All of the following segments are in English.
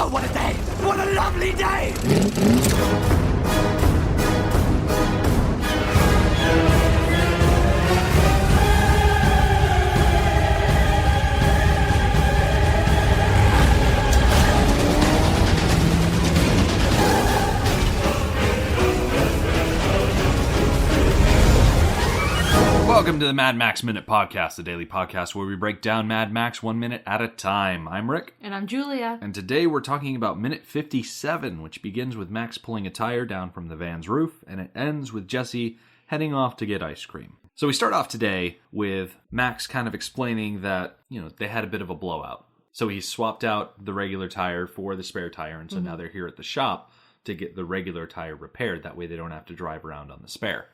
Oh, what a day! What a lovely day! Welcome to the Mad Max Minute Podcast, the daily podcast where we break down Mad Max 1 minute at a time. I'm Rick. And I'm Julia. And today we're talking about minute 57, which begins with Max pulling a tire down from the van's roof, and it ends with Jessie heading off to get ice cream. So we start off today with Max kind of explaining that, they had a bit of a blowout. So he swapped out the regular tire for the spare tire, and so now they're here at the shop to get the regular tire repaired. That way they don't have to drive around on the spare.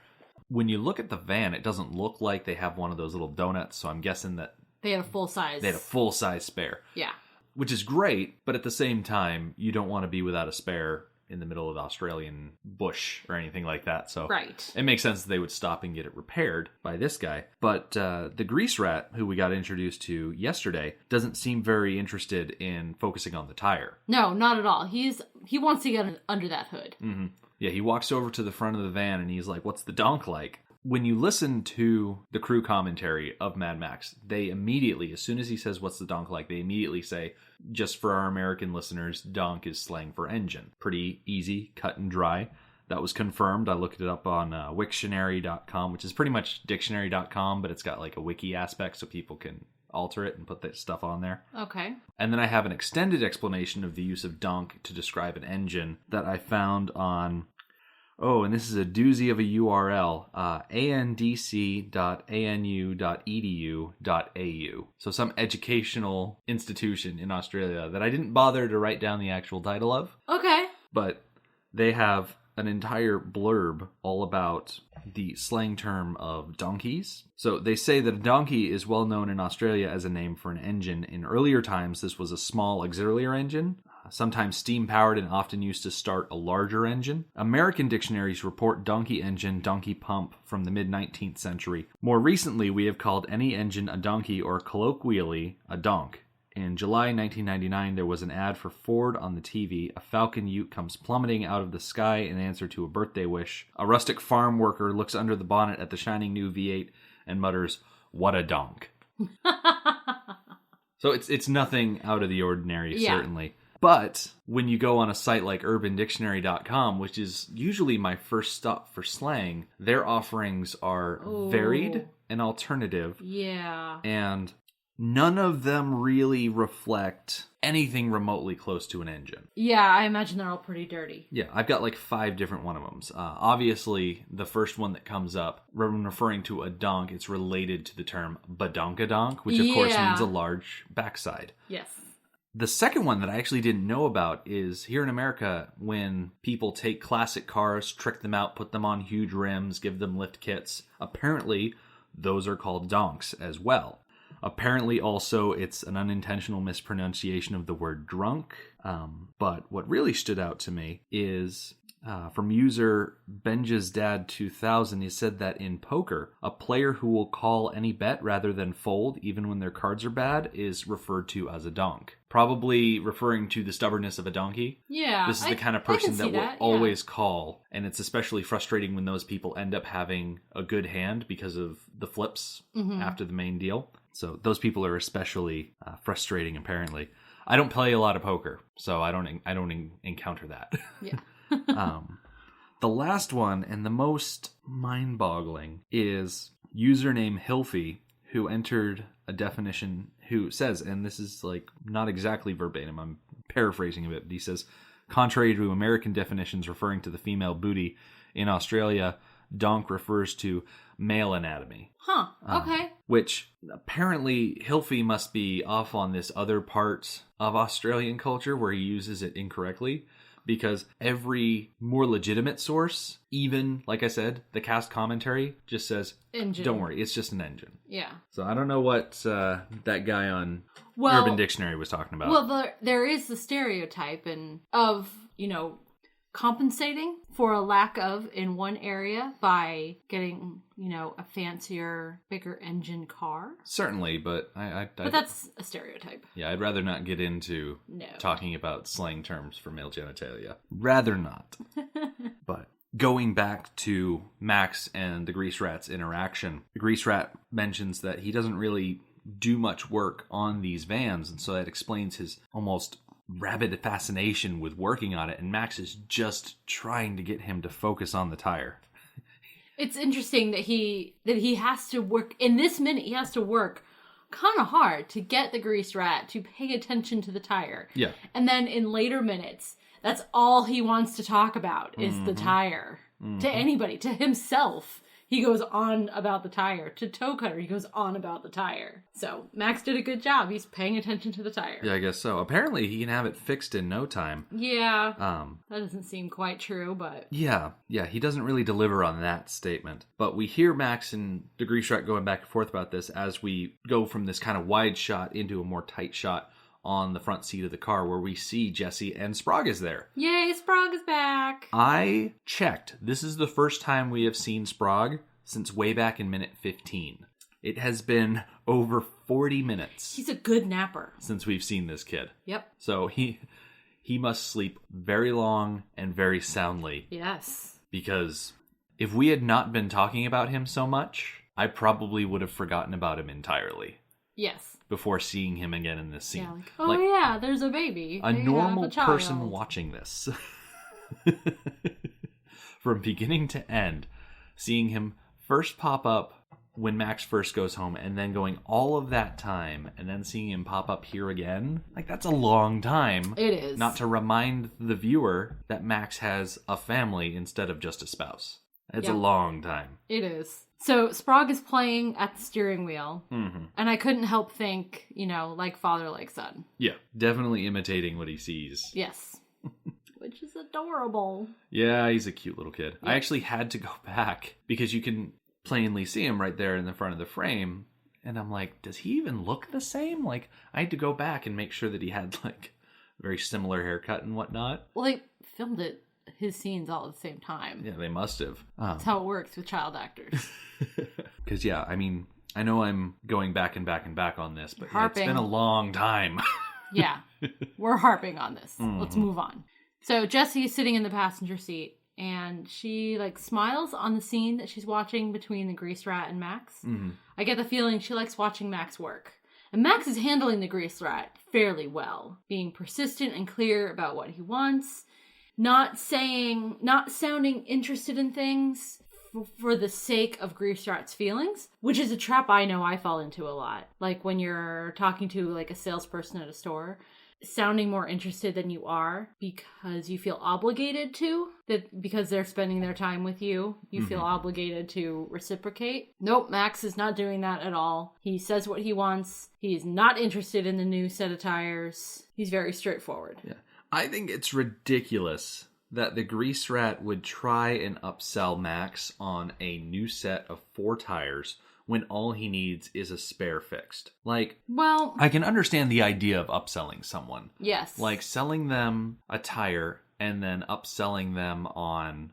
When you look at the van, it doesn't look like they have one of those little donuts, so I'm guessing that they had a full size. They had a full-size spare. Yeah. Which is great, but at the same time, you don't want to be without a spare in the middle of the Australian bush or anything like that. So right. It makes sense that they would stop and get it repaired by this guy. But the grease rat, who we got introduced to yesterday, doesn't seem very interested in focusing on the tire. No, not at all. He wants to get under that hood. Mm-hmm. Yeah, he walks over to the front of the van and he's like, "What's the donk like?" When you listen to the crew commentary of Mad Max, they immediately, as soon as he says, "What's the donk like?" they immediately say, just for our American listeners, donk is slang for engine. Pretty easy, cut and dry. That was confirmed. I looked it up on Wiktionary.com, which is pretty much dictionary.com, but it's got like a wiki aspect so people can alter it and put that stuff on there. Okay. And then I have an extended explanation of the use of donk to describe an engine that I found on, and this is a doozy of a URL, andc.anu.edu.au. So some educational institution in Australia that I didn't bother to write down the actual title of. Okay. But they have an entire blurb all about the slang term of donkeys. So they say that a donkey is well known in Australia as a name for an engine. In earlier times, this was a small auxiliary engine, sometimes steam-powered and often used to start a larger engine. American dictionaries report donkey engine, donkey pump from the mid-19th century. More recently, we have called any engine a donkey or colloquially a donk. In July 1999, there was an ad for Ford on the TV. A Falcon Ute comes plummeting out of the sky in answer to a birthday wish. A rustic farm worker looks under the bonnet at the shining new V8 and mutters, "What a donk." So it's nothing out of the ordinary, certainly. But when you go on a site like UrbanDictionary.com, which is usually my first stop for slang, their offerings are varied and alternative. Yeah. And none of them really reflect anything remotely close to an engine. Yeah, I imagine they're all pretty dirty. Yeah, I've got like 5 different one of them. Obviously, the first one that comes up, when referring to a donk, it's related to the term badonkadonk, which of course means a large backside. Yes. The second one that I actually didn't know about is here in America, when people take classic cars, trick them out, put them on huge rims, give them lift kits, apparently those are called donks as well. Apparently, also, it's an unintentional mispronunciation of the word drunk. But what really stood out to me is from user Benja's Dad 2000. He said that in poker, a player who will call any bet rather than fold, even when their cards are bad, is referred to as a donk. Probably referring to the stubbornness of a donkey. Yeah. This is the kind of person that will always call. And it's especially frustrating when those people end up having a good hand because of the flips after the main deal. So those people are especially frustrating, apparently. I don't play a lot of poker, so I don't encounter that. Yeah. The last one, and the most mind-boggling, is username Hilfy, who entered a definition, who says, and this is like not exactly verbatim, I'm paraphrasing a bit, but he says, contrary to American definitions referring to the female booty, in Australia, donk refers to male anatomy. Huh, okay. Which apparently Hilfy must be off on this other part of Australian culture where he uses it incorrectly, because every more legitimate source, even, like I said, the cast commentary just says, engine. Don't worry, it's just an engine. Yeah. So I don't know what that guy on Urban Dictionary was talking about. Well, there is the stereotype of, compensating for a lack of in one area by getting, a fancier, bigger engine car. Certainly, but But that's a stereotype. Yeah, I'd rather not get into No. talking about slang terms for male genitalia. Rather not. But going back to Max and the Grease Rat's interaction, the Grease Rat mentions that he doesn't really do much work on these vans, and so that explains his almost rabid fascination with working on it, and Max is just trying to get him to focus on the tire. It's interesting that he has to work, in this minute, he has to work kind of hard to get the Grease Rat to pay attention to the tire. Yeah. And then in later minutes, that's all he wants to talk about is the tire. To anybody, to himself. He goes on about the tire. To Toe Cutter, he goes on about the tire. So, Max did a good job. He's paying attention to the tire. Yeah, I guess so. Apparently, he can have it fixed in no time. Yeah. That doesn't seem quite true, but... Yeah, he doesn't really deliver on that statement. But we hear Max and the Grease Rat going back and forth about this as we go from this kind of wide shot into a more tight shot on the front seat of the car where we see Jessie and Sprog is there. Yay, Sprog is back! I checked. This is the first time we have seen Sprog since way back in minute 15. It has been over 40 minutes. He's a good napper. Since we've seen this kid. Yep. So he must sleep very long and very soundly. Yes. Because if we had not been talking about him so much, I probably would have forgotten about him entirely. Yes. Before seeing him again in this scene. Yeah, there's a baby. A normal person watching this. From beginning to end, seeing him first pop up when Max first goes home, and then going all of that time, and then seeing him pop up here again, that's a long time. It is. Not to remind the viewer that Max has a family instead of just a spouse. It's a long time. It is. So Sprog is playing at the steering wheel, and I couldn't help think, like father, like son. Yeah, definitely imitating what he sees. Yes. Which is adorable. Yeah, he's a cute little kid. Yep. I actually had to go back because you can plainly see him right there in the front of the frame, and I'm like, does he even look the same? I had to go back and make sure that he had, very similar haircut and whatnot. Well, they filmed his scenes all at the same time. Yeah, they must have. That's how it works with child actors. Because, I know I'm going back and back and back on this, but it's been a long time. Yeah, we're harping on this. Let's move on. So Jessie is sitting in the passenger seat, and she, smiles on the scene that she's watching between the Grease Rat and Max. Mm-hmm. I get the feeling she likes watching Max work. And Max is handling the Grease Rat fairly well, being persistent and clear about what he wants, not sounding interested in things for the sake of Grease Rat's feelings, which is a trap I know I fall into a lot. When you're talking to a salesperson at a store, sounding more interested than you are because you feel obligated to, that because they're spending their time with you, you feel obligated to reciprocate. Nope, Max is not doing that at all. He says what he wants. He's not interested in the new set of tires. He's very straightforward. Yeah. I think it's ridiculous that the Grease Rat would try and upsell Max on a new set of 4 tires when all he needs is a spare fixed. Well, I can understand the idea of upselling someone. Yes. Selling them a tire and then upselling them on,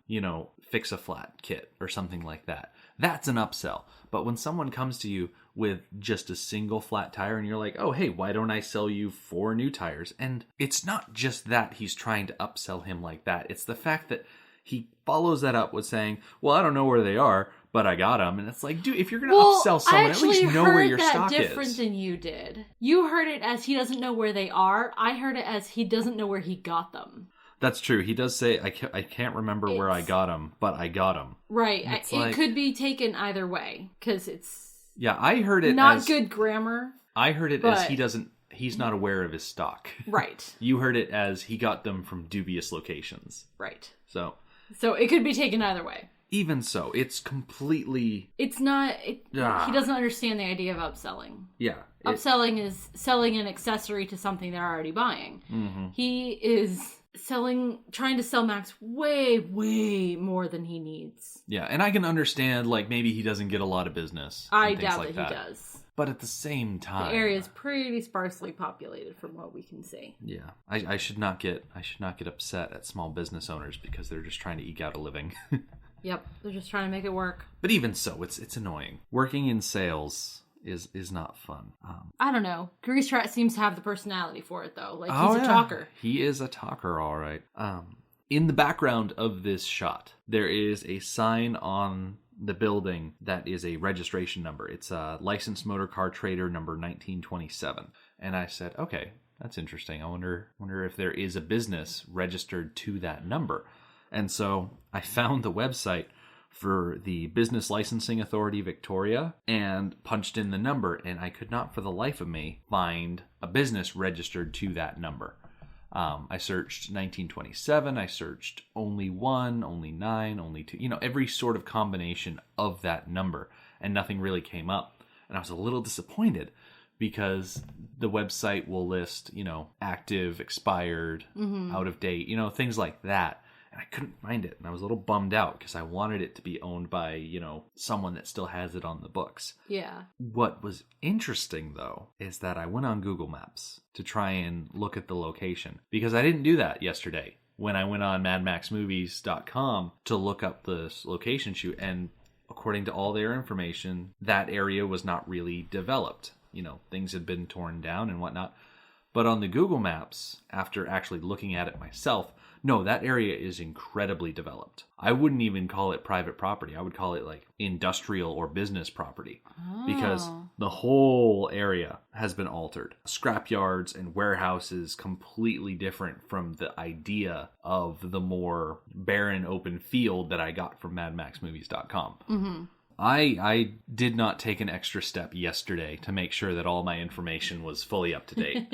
fix a flat kit or something like that. That's an upsell. But when someone comes to you with just a single flat tire and you're like, oh, hey, why don't I sell you 4 new tires? And it's not just that he's trying to upsell him like that. It's the fact that he follows that up with saying, well, I don't know where they are, but I got them. And it's like, dude, if you're going to upsell someone, at least know where your stock is. I heard that different than you did. You heard it as he doesn't know where they are. I heard it as he doesn't know where he got them. That's true. He does say, I can't remember where I got them, but I got them. Right. It could be taken either way, because it's... Yeah, I heard it not as... good grammar. I heard it as he's not aware of his stock. Right. You heard it as he got them from dubious locations. Right. So it could be taken either way. Even so, it's completely... It's not... He doesn't understand the idea of upselling. Yeah. Upselling is selling an accessory to something they're already buying. Mm-hmm. He is trying to sell Max way, way more than he needs. Yeah, and I can understand, maybe he doesn't get a lot of business. I doubt that he does. But at the same time, the area is pretty sparsely populated from what we can see. Yeah, I should not get upset at small business owners because they're just trying to eke out a living. Yep, they're just trying to make it work. But even so, it's annoying. Working in sales is not fun. I don't know. Grease Rat seems to have the personality for it, though. Like, he's a talker. He is a talker, all right. In the background of this shot, there is a sign on the building that is a registration number. It's a licensed motor car trader number 1927. And I said, okay, that's interesting. I wonder if there is a business registered to that number. And so I found the website for the Business Licensing Authority Victoria and punched in the number, and I could not for the life of me find a business registered to that number. I searched 1927, I searched only 1, only 9, only 2, every sort of combination of that number, and nothing really came up. And I was a little disappointed because the website will list, active, expired, out of date, things like that. And I couldn't find it, and I was a little bummed out because I wanted it to be owned by, someone that still has it on the books. Yeah. What was interesting, though, is that I went on Google Maps to try and look at the location, because I didn't do that yesterday when I went on madmaxmovies.com to look up the location shoot, and according to all their information, that area was not really developed. Things had been torn down and whatnot. But on the Google Maps, after actually looking at it myself, no, that area is incredibly developed. I wouldn't even call it private property. I would call it like industrial or business property. Because the whole area has been altered. Scrapyards and warehouses completely different from the idea of the more barren open field that I got from madmaxmovies.com. Mm-hmm. I did not take an extra step yesterday to make sure that all my information was fully up to date.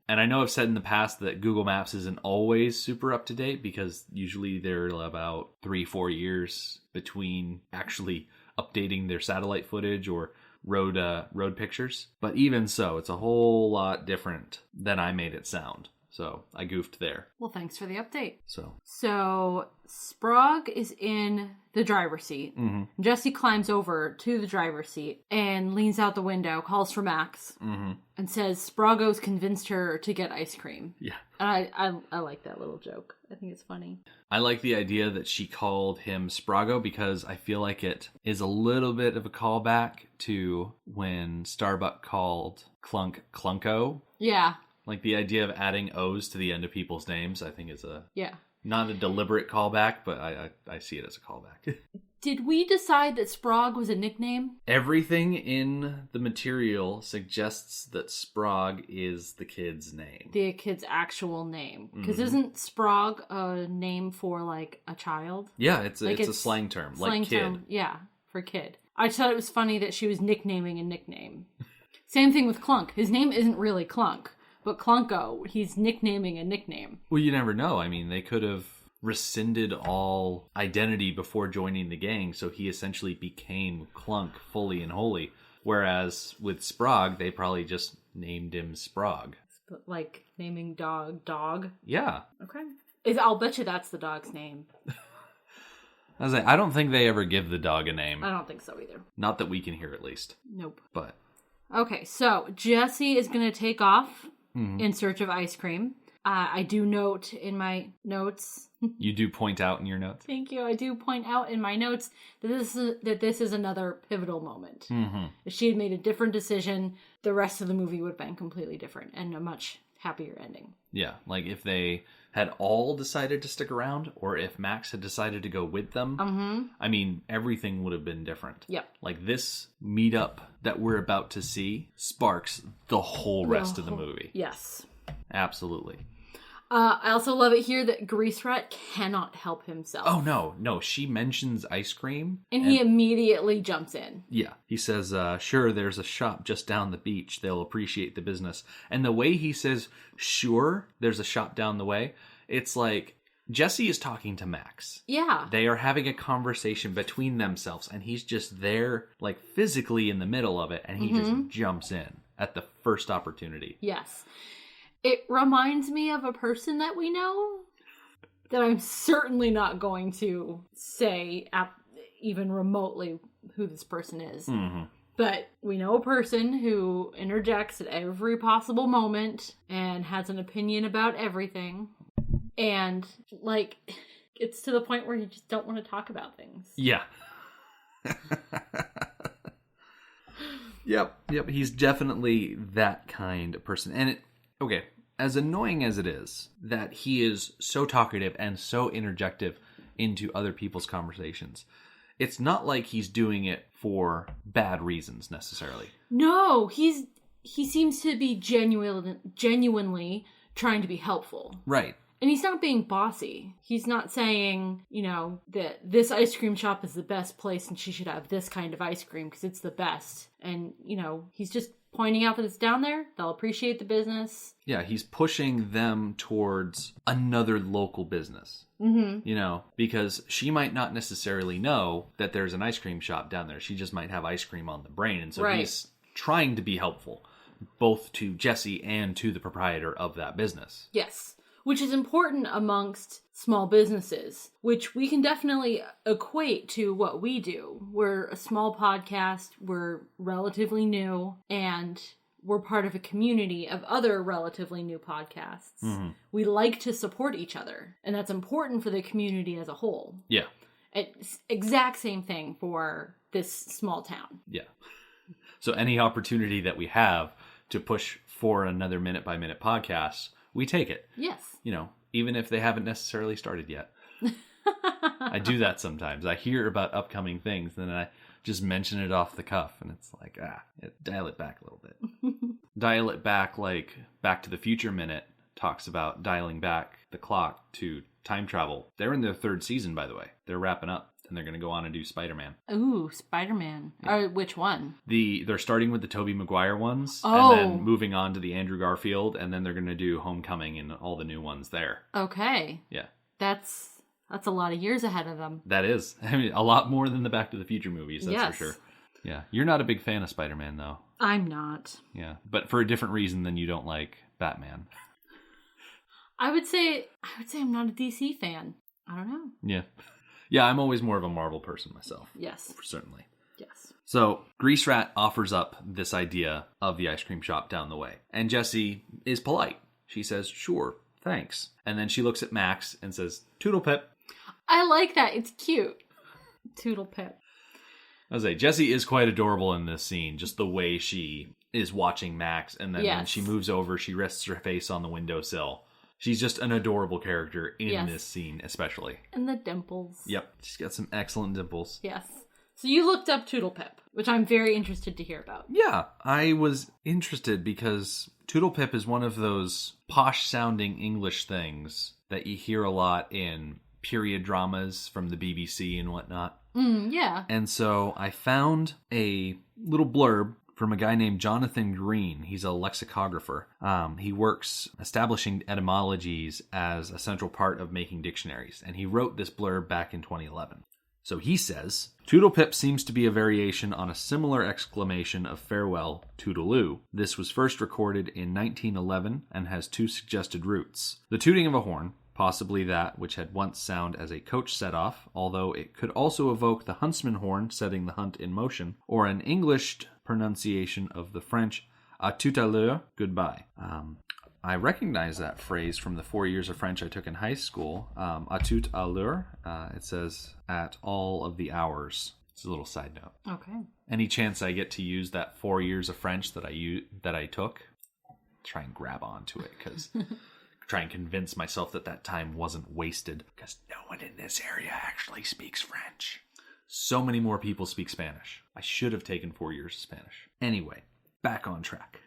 And I know I've said in the past that Google Maps isn't always super up to date because usually they're about 3-4 years between actually updating their satellite footage or road pictures. But even so, it's a whole lot different than I made it sound. So I goofed there. Well, thanks for the update. So Sprog is in the driver's seat. Mm-hmm. Jessie climbs over to the driver's seat and leans out the window, calls for Max, and says Sprog-o's convinced her to get ice cream. Yeah. And I like that little joke. I think it's funny. I like the idea that she called him Sprog-o because I feel like it is a little bit of a callback to when Starbuck called Clunk Clunko. Yeah. Like the idea of adding O's to the end of people's names, I think is not a deliberate callback, but I see it as a callback. Did we decide that Sprog was a nickname? Everything in the material suggests that Sprog is the kid's name. The kid's actual name. Because isn't Sprog a name for like a child? Yeah, it's a slang term. Like kid. Term, yeah, for kid. I thought it was funny that she was nicknaming a nickname. Same thing with Clunk. His name isn't really Clunk. But Clunko, he's nicknaming a nickname. Well, you never know. I mean, they could have rescinded all identity before joining the gang, so he essentially became Clunk fully and wholly. Whereas with Sprog, they probably just named him Sprog. Like naming dog? Yeah. Okay. I'll bet you that's the dog's name. I don't think they ever give the dog a name. I don't think so either. Not that we can hear, at least. Nope. But. Okay, so Jessie is going to take off in search of ice cream. I do note in my notes. You do point out in your notes? Thank you. I do point out in my notes that this is another pivotal moment. Mm-hmm. If she had made a different decision, the rest of the movie would have been completely different and a much happier ending. Yeah, like if they had all decided to stick around or if Max had decided to go with them, I mean, everything would have been different. Yep. Like this meetup that we're about to see sparks the whole rest of the movie. Yes. Absolutely. I also love it here that Grease Rat cannot help himself. Oh, no. She mentions ice cream. And he immediately jumps in. Yeah. He says, sure, there's a shop just down the beach. They'll appreciate the business. And the way he says, sure, there's a shop down the way, it's like Jessie is talking to Max. Yeah. They are having a conversation between themselves. And he's just there, like physically in the middle of it. And he just jumps in at the first opportunity. Yes. It reminds me of a person that we know that I'm certainly not going to say even remotely who this person is. Mm-hmm. But we know a person who interjects at every possible moment and has an opinion about everything. And, like, it's to the point where you just don't want to talk about things. Yeah. Yep. He's definitely that kind of person. And okay, as annoying as it is that he is so talkative and so interjective into other people's conversations, it's not like he's doing it for bad reasons necessarily. No, he seems to be genuinely trying to be helpful. Right. And he's not being bossy. He's not saying, that this ice cream shop is the best place and she should have this kind of ice cream because it's the best. And, he's just pointing out that it's down there. They'll appreciate the business. Yeah, he's pushing them towards another local business. Mm-hmm. Because she might not necessarily know that there's an ice cream shop down there. She just might have ice cream on the brain. And so he's trying to be helpful, both to Jessie and to the proprietor of that business. Yes. Which is important amongst small businesses, which we can definitely equate to what we do. We're a small podcast, we're relatively new, and we're part of a community of other relatively new podcasts. Mm-hmm. We like to support each other, and that's important for the community as a whole. Yeah. It's exact same thing for this small town. Yeah. So any opportunity that we have to push for another minute-by-minute podcast, we take it. Yes. Even if they haven't necessarily started yet. I do that sometimes. I hear about upcoming things, and then I just mention it off the cuff, and it's like, dial it back a little bit. Dial it back like Back to the Future Minute talks about dialing back the clock to time travel. They're in their 3rd season, by the way. They're wrapping up, and they're going to go on and do Spider-Man. Ooh, Spider-Man. Yeah. Which one? They're starting with the Tobey Maguire ones, and then moving on to the Andrew Garfield, and then they're going to do Homecoming and all the new ones there. Okay. Yeah. That's a lot of years ahead of them. That is. I mean, a lot more than the Back to the Future movies, that's for sure. Yeah. You're not a big fan of Spider-Man, though. I'm not. Yeah. But for a different reason than you don't like Batman. I would say I'm not a DC fan. I don't know. Yeah. Yeah, I'm always more of a Marvel person myself. Yes. Certainly. Yes. So, Grease Rat offers up this idea of the ice cream shop down the way. And Jessie is polite. She says, sure, thanks. And then she looks at Max and says, Toodle-pip. I like that. It's cute. Toodle-pip. I was like, Jessie is quite adorable in this scene. Just the way she is watching Max. And then when she moves over, she rests her face on the windowsill. She's just an adorable character in this scene, especially. And the dimples. Yep. She's got some excellent dimples. Yes. So you looked up Toodle-pip, which I'm very interested to hear about. Yeah. I was interested because Toodle-pip is one of those posh-sounding English things that you hear a lot in period dramas from the BBC and whatnot. Yeah. And so I found a little blurb from a guy named Jonathan Green. He's a lexicographer. He works establishing etymologies as a central part of making dictionaries, and he wrote this blurb back in 2011. So he says, Toodle-pip seems to be a variation on a similar exclamation of farewell, toodaloo. This was first recorded in 1911 and has 2 suggested roots. The tooting of a horn, possibly that which had once sounded as a coach set off, although it could also evoke the huntsman horn setting the hunt in motion, or an English pronunciation of the French à tout à l'heure, goodbye. I recognize that phrase from the 4 years of French I took in high school. À tout à l'heure, it says at all of the hours. It's a little side note. Okay. Any chance I get to use that 4 years of French that I took, try and grab onto it, because try and convince myself that time wasn't wasted, because no one in this area actually speaks French. So many more people speak Spanish. I should have taken 4 years of Spanish. Anyway, back on track.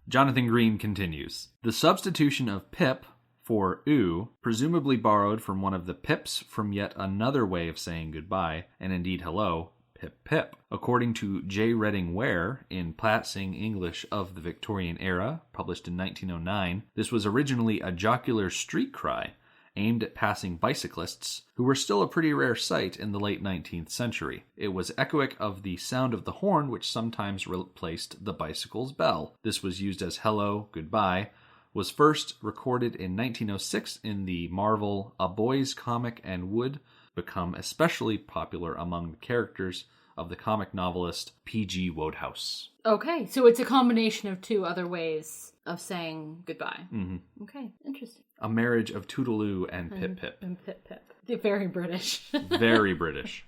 Jonathan Green continues. The substitution of pip for oo, presumably borrowed from one of the pips from yet another way of saying goodbye, and indeed hello, pip pip. According to J. Redding Ware in Passing English of the Victorian Era, published in 1909, this was originally a jocular street cry aimed at passing bicyclists, who were still a pretty rare sight in the late 19th century. It was echoic of the sound of the horn, which sometimes replaced the bicycle's bell. This was used as hello, goodbye, was first recorded in 1906 in the Marvel A Boy's Comic and would become especially popular among the characters of the comic novelist P.G. Wodehouse. Okay, so it's a combination of two other ways of saying goodbye. Mm-hmm. Okay, interesting. A marriage of Toodle-oo and Pip-pip. And Pip-pip. They're very British. Very British.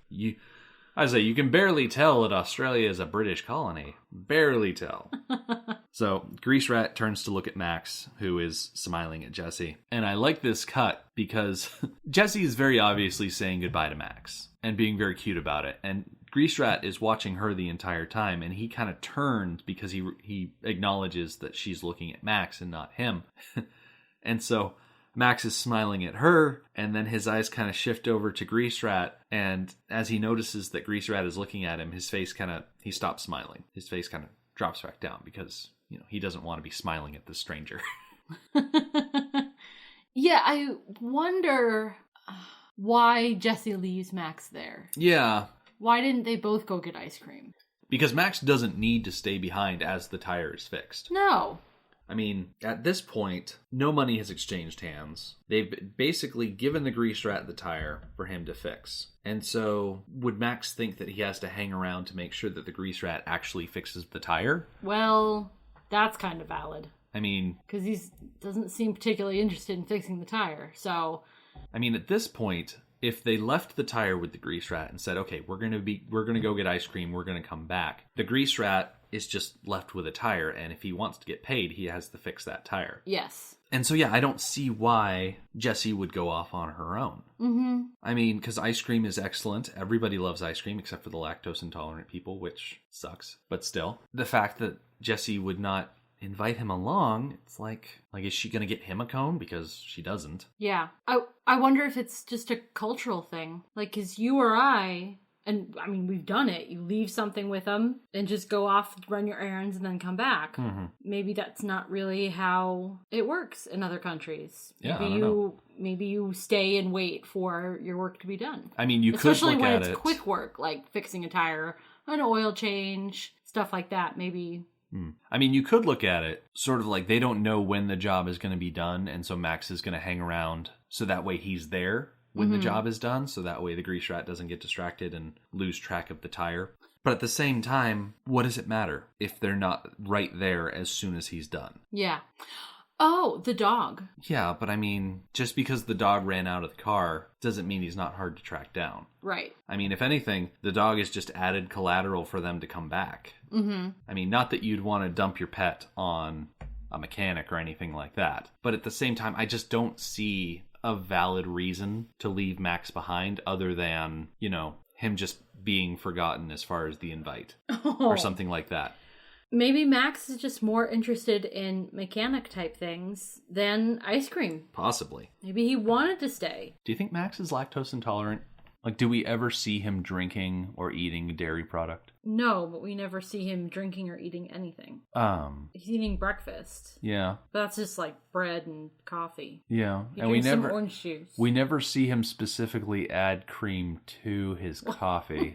I say, you can barely tell that Australia is a British colony. Barely tell. So, Grease Rat turns to look at Max, who is smiling at Jessie. And I like this cut because Jessie is very obviously saying goodbye to Max and being very cute about it. And Grease Rat is watching her the entire time, and he kind of turns because he acknowledges that she's looking at Max and not him. And so Max is smiling at her, and then his eyes kind of shift over to Grease Rat, and as he notices that Grease Rat is looking at him, he stops smiling. His face kind of drops back down because, he doesn't want to be smiling at this stranger. Yeah, I wonder why Jessie leaves Max there. Yeah. Why didn't they both go get ice cream? Because Max doesn't need to stay behind as the tire is fixed. No. I mean, at this point, no money has exchanged hands. They've basically given the Grease Rat the tire for him to fix. And so, would Max think that he has to hang around to make sure that the Grease Rat actually fixes the tire? Well, that's kind of valid. I mean... because he doesn't seem particularly interested in fixing the tire, so... I mean, at this point, if they left the tire with the Grease Rat and said, okay, we're gonna go get ice cream, we're gonna come back, the Grease Rat is just left with a tire, and if he wants to get paid, he has to fix that tire. Yes. And so, yeah, I don't see why Jessie would go off on her own. Mm-hmm. I mean, because ice cream is excellent. Everybody loves ice cream, except for the lactose intolerant people, which sucks. But still, the fact that Jessie would not invite him along, it's like is she gonna get him a cone? Because she doesn't. Yeah. I wonder if it's just a cultural thing. Like, because you or I, and I mean, we've done it. You leave something with them and just go off, run your errands, and then come back. Mm-hmm. Maybe that's not really how it works in other countries. Yeah, Maybe you stay and wait for your work to be done. I mean, you especially could look when at it's it. quick work, like fixing a tire, an oil change, stuff like that. Maybe. I mean, you could look at it sort of like they don't know when the job is going to be done, and so Max is going to hang around so that way he's there when the job is done, so that way the Grease Rat doesn't get distracted and lose track of the tire. But at the same time, what does it matter if they're not right there as soon as he's done? Yeah. Oh, the dog. Yeah, but I mean, just because the dog ran out of the car doesn't mean he's not hard to track down. Right. I mean, if anything, the dog is just added collateral for them to come back. Mm-hmm. I mean, not that you'd want to dump your pet on a mechanic or anything like that. But at the same time, I just don't see a valid reason to leave Max behind other than, him just being forgotten as far as the invite or something like that. Maybe Max is just more interested in mechanic type things than ice cream. Possibly. Maybe he wanted to stay. Do you think Max is lactose intolerant? Like, do we ever see him drinking or eating a dairy product? No, but we never see him drinking or eating anything. He's eating breakfast. Yeah. But that's just like bread and coffee. Yeah. He and drinks some orange juice. We never see him specifically add cream to his coffee.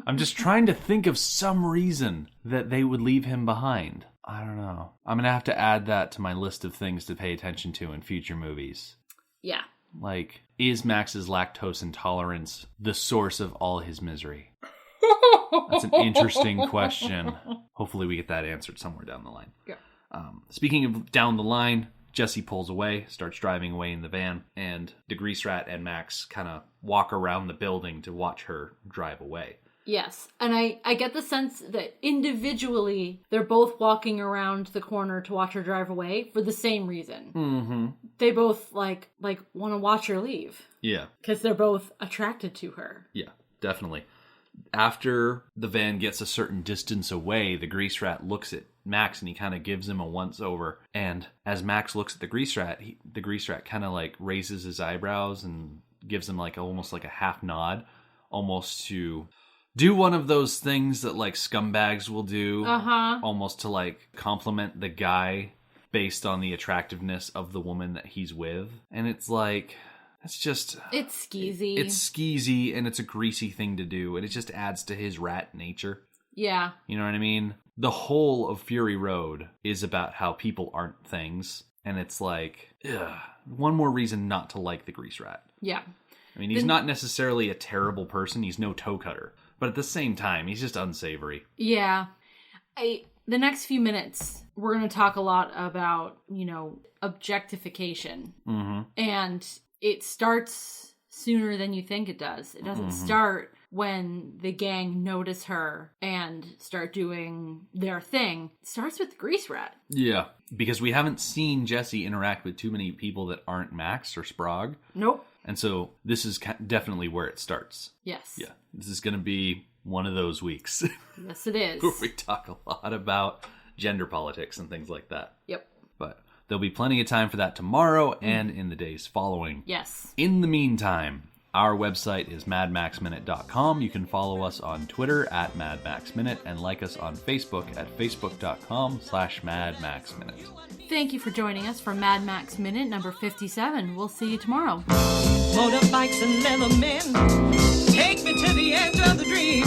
I'm just trying to think of some reason that they would leave him behind. I don't know. I'm going to have to add that to my list of things to pay attention to in future movies. Yeah. Like, is Max's lactose intolerance the source of all his misery? That's an interesting question. Hopefully we get that answered somewhere down the line. Yeah. Speaking of down the line, Jessie pulls away, starts driving away in the van, and the Grease Rat and Max kind of walk around the building to watch her drive away. Yes, and I get the sense that individually they're both walking around the corner to watch her drive away for the same reason. Mm-hmm. They both like want to watch her leave. Yeah. Because they're both attracted to her. Yeah, definitely. After the van gets a certain distance away, the Grease Rat looks at Max and he kind of gives him a once-over. And as Max looks at the Grease Rat, the Grease Rat kind of like raises his eyebrows and gives him like almost like a half nod, almost to do one of those things that like scumbags will do, almost to like compliment the guy based on the attractiveness of the woman that he's with. And it's like, it's skeezy. It's skeezy and it's a greasy thing to do. And it just adds to his rat nature. Yeah. You know what I mean? The whole of Fury Road is about how people aren't things. And it's like, one more reason not to like the Grease Rat. Yeah. I mean, he's not necessarily a terrible person. He's no toe cutter. But at the same time, he's just unsavory. Yeah. The next few minutes, we're going to talk a lot about, objectification. Mm-hmm. And it starts sooner than you think it does. It doesn't start when the gang notice her and start doing their thing. It starts with the grease rat. Yeah, because we haven't seen Jessie interact with too many people that aren't Max or Sprog. Nope. And so this is definitely where it starts. Yes. Yeah, this is going to be one of those weeks. Yes, it is. Where we talk a lot about gender politics and things like that. Yep. But there'll be plenty of time for that tomorrow and in the days following. Yes. In the meantime, our website is madmaxminute.com. You can follow us on Twitter at madmaxminute and like us on Facebook at facebook.com/madmaxminute. Thank you for joining us for Mad Max Minute number 57. We'll see you tomorrow. Motorbikes and leather men take me to the edge of the dream.